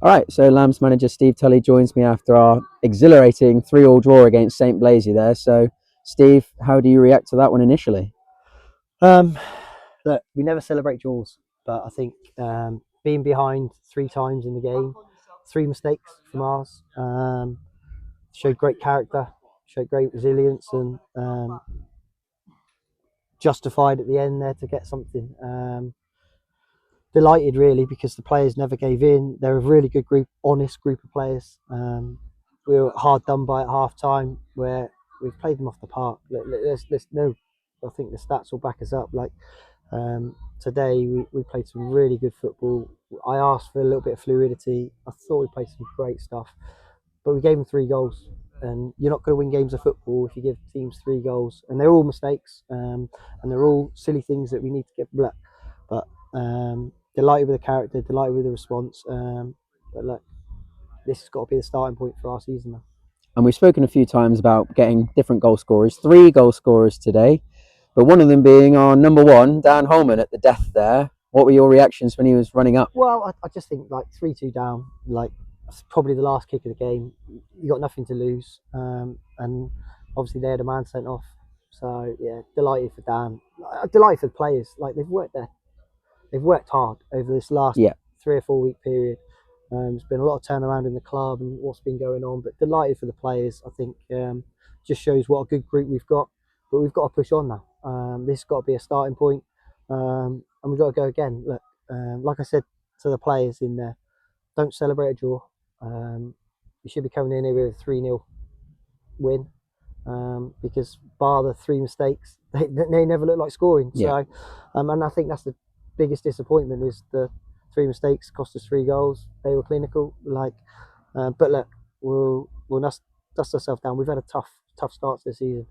All right, so Lambs manager Steve Tully joins me after our exhilarating 3-3 draw against St Blazey there. So, Steve, how do you react to that one initially? Um, Look, we never celebrate draws, but I think being behind 3 times in the game, 3 mistakes from ours, showed great character, showed great resilience, and justified at the end there to get something. Delighted really because the players never gave in. They're a really good group, honest group of players. We were hard done by at half time where we've played them off the park. Let's no, I think the stats will back us up. Today we played some really good football. I asked for a little bit of fluidity. I thought we played some great stuff, but we gave them 3 goals. And you're not going to win games of football if you give teams 3 goals. And they're all mistakes, and they're all silly things that we need to get back. But delighted with the character, delighted with the response. But look, this has got to be the starting point for our season now. And we've spoken a few times about getting different goal scorers, 3 goal scorers today, but one of them being our number one, Dan Holman, at the death there. What were your reactions when he was running up? Well, I just think 3-2 down, that's probably the last kick of the game. You got nothing to lose, and obviously they had a man sent off. So yeah, delighted for Dan, delighted for the players. They've worked hard over this last Yeah. 3 or 4 week period. There's been a lot of turnaround in the club and what's been going on, but delighted for the players. I think just shows what a good group we've got, but we've got to push on now. This has got to be a starting point, and we've got to go again. Look, like I said to the players in there, don't celebrate a draw. You should be coming in here with a 3-0 win, because bar the 3 mistakes, they never look like scoring. Yeah. So, and I think that's the biggest disappointment is the 3 mistakes cost us 3 goals. They were clinical, but look, we'll dust ourselves down. We've had a tough start to the season.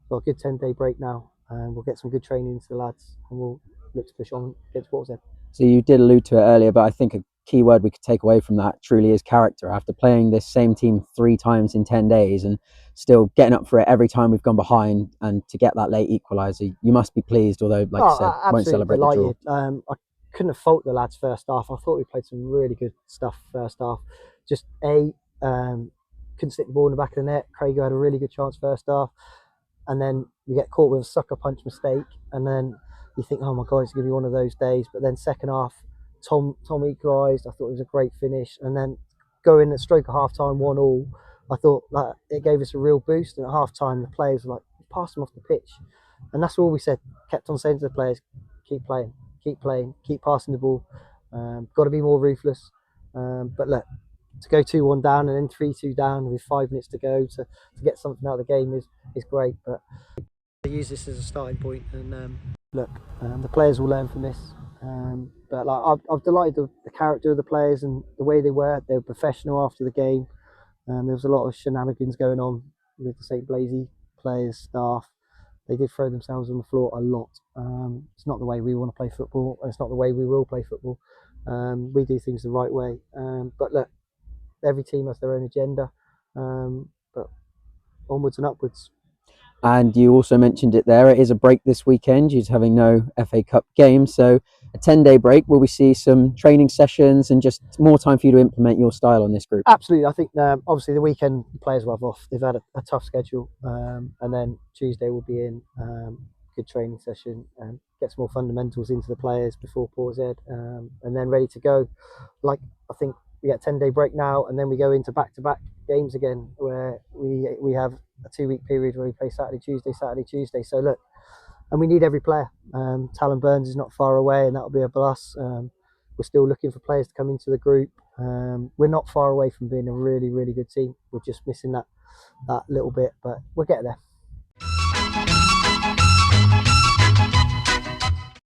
Got a good 10-day break now, and we'll get some good training into the lads, and we'll look to push on against what's there. So you did allude to it earlier, but I think a key word we could take away from that truly is character. After playing this same team 3 times in 10 days and still getting up for it every time we've gone behind, and to get that late equaliser, you must be pleased, although, like you said, won't celebrate delighted. the draw. I couldn't have faulted the lads first half. I thought we played some really good stuff first half. Just couldn't stick the ball in the back of the net. Craig had a really good chance first half, and then we get caught with a sucker punch mistake, and then you think, oh my god, it's going to be one of those days. But then second half, Tom equalised. I thought it was a great finish, and then going at stroke of half time 1-1, I thought that it gave us a real boost. And at half time, the players were like, pass them off the pitch, and that's all we said. Kept on saying to the players, keep playing, keep passing the ball. Got to be more ruthless. But look, to go 2-1 down and then 3-2 down with 5 minutes to go to get something out of the game is great. But I use this as a starting point, and look, the players will learn from this. But I've delighted the character of the players and the way they were. They were professional after the game. There was a lot of shenanigans going on with the St Blazey players, staff. They did throw themselves on the floor a lot. It's not the way we want to play football, and it's not the way we will play football. We do things the right way. But look, every team has their own agenda. But onwards and upwards. And you also mentioned it there. It is a break this weekend due to having no FA Cup game. So a 10-day break. Will we see some training sessions and just more time for you to implement your style on this group? Absolutely. I think obviously the weekend the players will have off. They've had a tough schedule, and then Tuesday will be in good training session and get some more fundamentals into the players before Port Z, and then ready to go. I think we get a 10-day break now, and then we go into back-to-back games again, where we have a 2-week period where we play Saturday, Tuesday. So look, and we need every player. Talon Burns is not far away, and that'll be a plus. We're still looking for players to come into the group. We're not far away from being a really, really good team. We're just missing that little bit, but we'll get there.